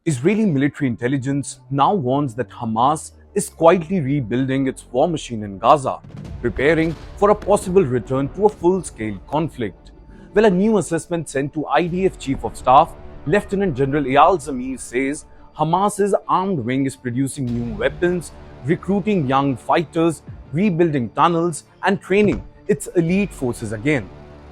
Israeli military intelligence now warns that Hamas is quietly rebuilding its war machine in Gaza, preparing for a possible return to a full-scale conflict. Well, a new assessment sent to IDF Chief of Staff, Lieutenant General Eyal Zamir says Hamas's armed wing is producing new weapons, recruiting young fighters, rebuilding tunnels, and training its elite forces again.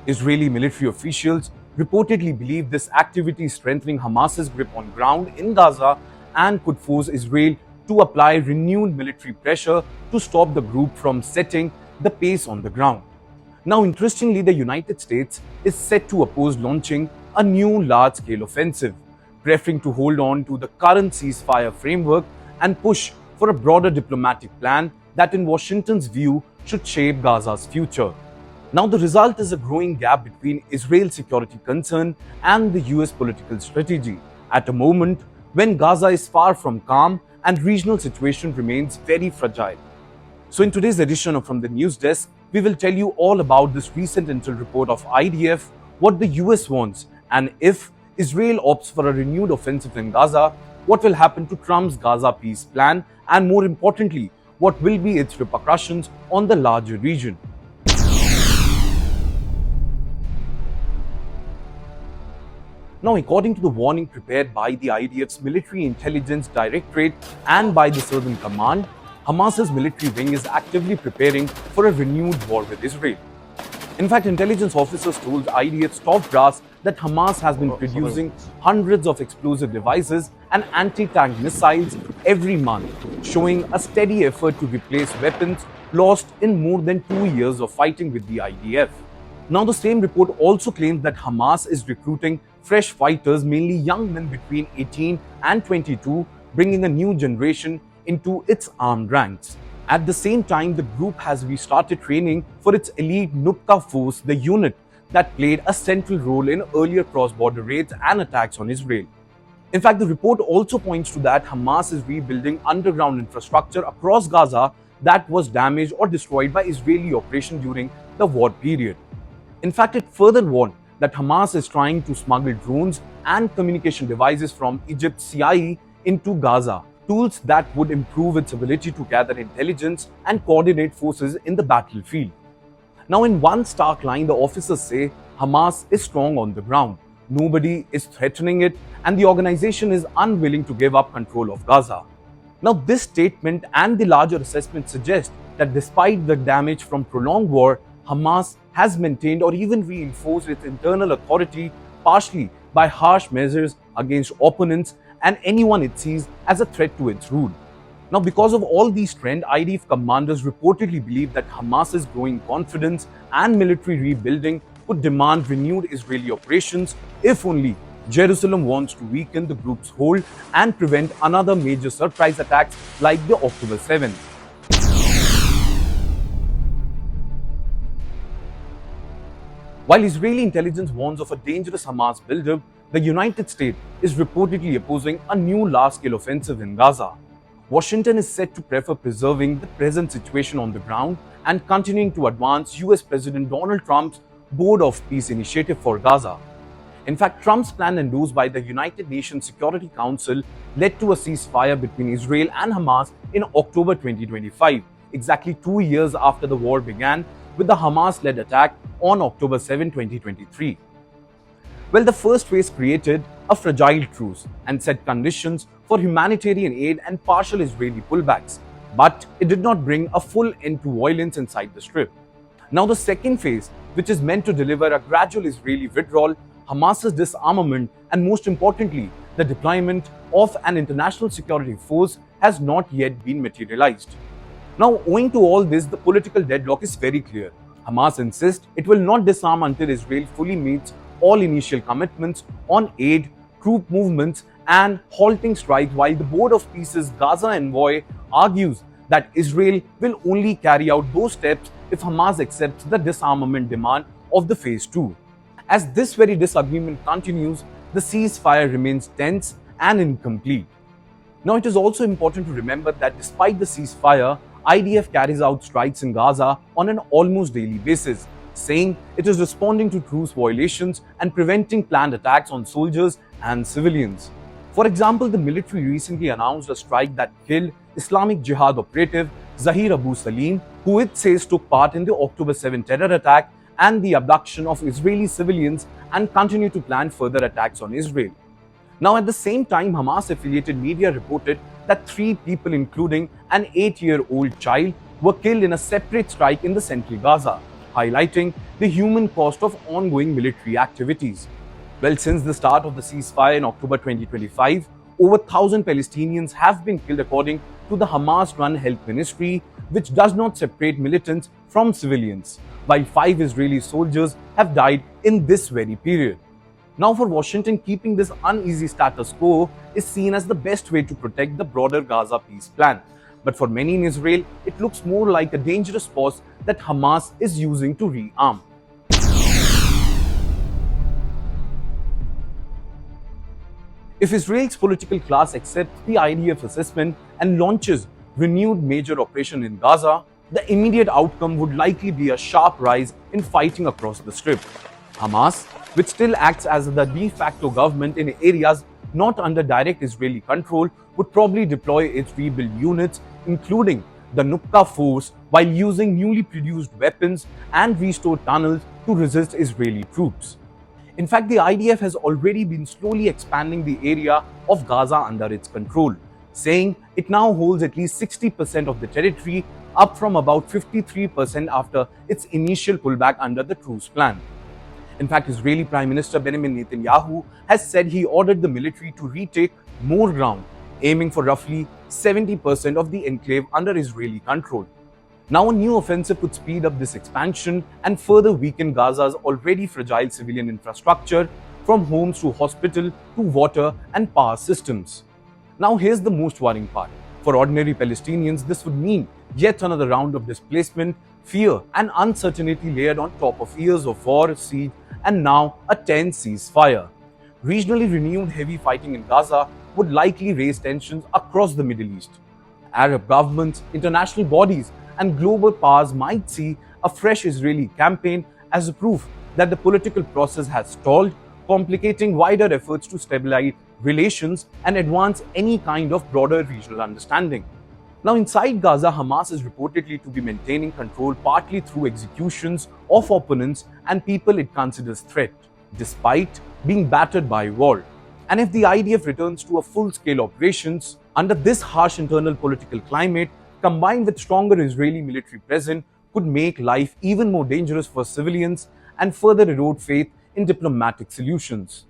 Israeli military officials reportedly believe this activity is strengthening Hamas's grip on ground in Gaza and could force Israel to apply renewed military pressure to stop the group from setting the pace on the ground. Now, interestingly, the United States is set to oppose launching a new large-scale offensive, preferring to hold on to the current ceasefire framework and push for a broader diplomatic plan that, in Washington's view, should shape Gaza's future. Now, the result is a growing gap between Israel's security concern and the US political strategy at a moment when Gaza is far from calm and regional situation remains very fragile. So, in today's edition of From the News Desk, we will tell you all about this recent intel report of IDF, what the US wants, and if Israel opts for a renewed offensive in Gaza, what will happen to Trump's Gaza peace plan, and more importantly, what will be its repercussions on the larger region. Now, according to the warning prepared by the IDF's Military Intelligence Directorate and by the Southern Command, Hamas's military wing is actively preparing for a renewed war with Israel. In fact, intelligence officers told IDF's top brass that Hamas has been producing hundreds of explosive devices and anti-tank missiles every month, showing a steady effort to replace weapons lost in more than 2 years of fighting with the IDF. Now, the same report also claims that Hamas is recruiting fresh fighters, mainly young men between 18 and 22, bringing a new generation into its armed ranks. At the same time, the group has restarted training for its elite Nukhba force, the unit that played a central role in earlier cross-border raids and attacks on Israel. In fact, the report also points to that Hamas is rebuilding underground infrastructure across Gaza that was damaged or destroyed by Israeli operation during the war period. In fact, it further warned that Hamas is trying to smuggle drones and communication devices from Egypt's CIA into Gaza, tools that would improve its ability to gather intelligence and coordinate forces in the battlefield. Now, in one stark line, the officers say Hamas is strong on the ground, nobody is threatening it, and the organization is unwilling to give up control of Gaza. Now, this statement and the larger assessment suggest that despite the damage from prolonged war, Hamas has maintained or even reinforced its internal authority, partially by harsh measures against opponents and anyone it sees as a threat to its rule. Now, because of all these trends, IDF commanders reportedly believe that Hamas's growing confidence and military rebuilding could demand renewed Israeli operations if only Jerusalem wants to weaken the group's hold and prevent another major surprise attack like the October 7th. While Israeli intelligence warns of a dangerous Hamas buildup, the United States is reportedly opposing a new large-scale offensive in Gaza. Washington is said to prefer preserving the present situation on the ground and continuing to advance US President Donald Trump's Board of Peace initiative for Gaza. In fact, Trump's plan endorsed by the United Nations Security Council led to a ceasefire between Israel and Hamas in October 2025, exactly 2 years after the war began with the Hamas-led attack on October 7, 2023. Well, the first phase created a fragile truce and set conditions for humanitarian aid and partial Israeli pullbacks, but it did not bring a full end to violence inside the Strip. Now, the second phase, which is meant to deliver a gradual Israeli withdrawal, Hamas's disarmament, and most importantly, the deployment of an international security force, has not yet been materialized. Now, owing to all this, the political deadlock is very clear. Hamas insists it will not disarm until Israel fully meets all initial commitments on aid, troop movements, and halting strikes, while the Board of Peace's Gaza envoy argues that Israel will only carry out those steps if Hamas accepts the disarmament demand of the Phase 2. As this very disagreement continues, the ceasefire remains tense and incomplete. Now, it is also important to remember that despite the ceasefire, IDF carries out strikes in Gaza on an almost daily basis, saying it is responding to truce violations and preventing planned attacks on soldiers and civilians. For example, the military recently announced a strike that killed Islamic Jihad operative Zahir Abu Salim, who it says took part in the October 7 terror attack and the abduction of Israeli civilians and continue to plan further attacks on Israel. Now, at the same time, Hamas-affiliated media reported that 3 people, including an 8-year-old child, were killed in a separate strike in the central Gaza, highlighting the human cost of ongoing military activities. Well, since the start of the ceasefire in October 2025, over 1,000 Palestinians have been killed according to the Hamas-run Health Ministry, which does not separate militants from civilians, while 5 Israeli soldiers have died in this very period. Now, for Washington, keeping this uneasy status quo is seen as the best way to protect the broader Gaza peace plan. But for many in Israel, it looks more like a dangerous pause that Hamas is using to rearm. If Israel's political class accepts the IDF assessment and launches renewed major operation in Gaza, the immediate outcome would likely be a sharp rise in fighting across the Strip. Hamas, which still acts as the de facto government in areas not under direct Israeli control, would probably deploy its rebuild units, including the Nukhba force, while using newly produced weapons and restored tunnels to resist Israeli troops. In fact, the IDF has already been slowly expanding the area of Gaza under its control, saying it now holds at least 60% of the territory, up from about 53% after its initial pullback under the truce plan. In fact, Israeli Prime Minister Benjamin Netanyahu has said he ordered the military to retake more ground, aiming for roughly 70% of the enclave under Israeli control. Now, a new offensive could speed up this expansion and further weaken Gaza's already fragile civilian infrastructure, from homes to hospital to water and power systems. Now, here's the most worrying part. For ordinary Palestinians, this would mean yet another round of displacement, fear, and uncertainty layered on top of years of war, siege, and now a tense ceasefire. Regionally renewed heavy fighting in Gaza would likely raise tensions across the Middle East. Arab governments, international bodies, and global powers might see a fresh Israeli campaign as a proof that the political process has stalled, complicating wider efforts to stabilize relations and advance any kind of broader regional understanding. Now, inside Gaza, Hamas is reportedly to be maintaining control partly through executions of opponents and people it considers threat, despite being battered by war. And if the IDF returns to a full-scale operations under this harsh internal political climate, combined with stronger Israeli military presence, could make life even more dangerous for civilians and further erode faith in diplomatic solutions.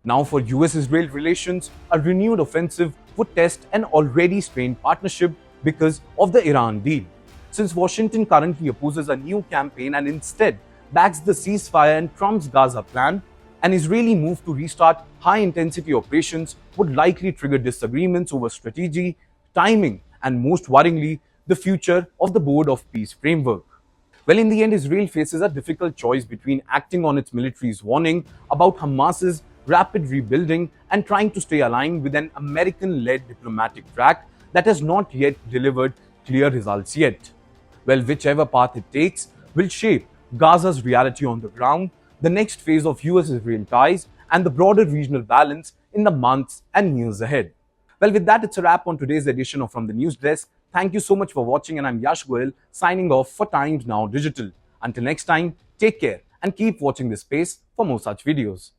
Now, for US-Israel relations, a renewed offensive would test an already strained partnership because of the Iran deal. Since Washington currently opposes a new campaign and instead backs the ceasefire and Trump's Gaza plan, an Israeli move to restart high-intensity operations would likely trigger disagreements over strategy, timing, and most worryingly, the future of the Board of Peace framework. Well, in the end, Israel faces a difficult choice between acting on its military's warning about Hamas's rapid rebuilding and trying to stay aligned with an American-led diplomatic track that has not yet delivered clear results yet. Well, whichever path it takes will shape Gaza's reality on the ground, the next phase of US-Israel ties, and the broader regional balance in the months and years ahead. Well, with that, it's a wrap on today's edition of From the News Desk. Thank you so much for watching, and I'm Yash Goyal, signing off for Times Now Digital. Until next time, take care and keep watching this space for more such videos.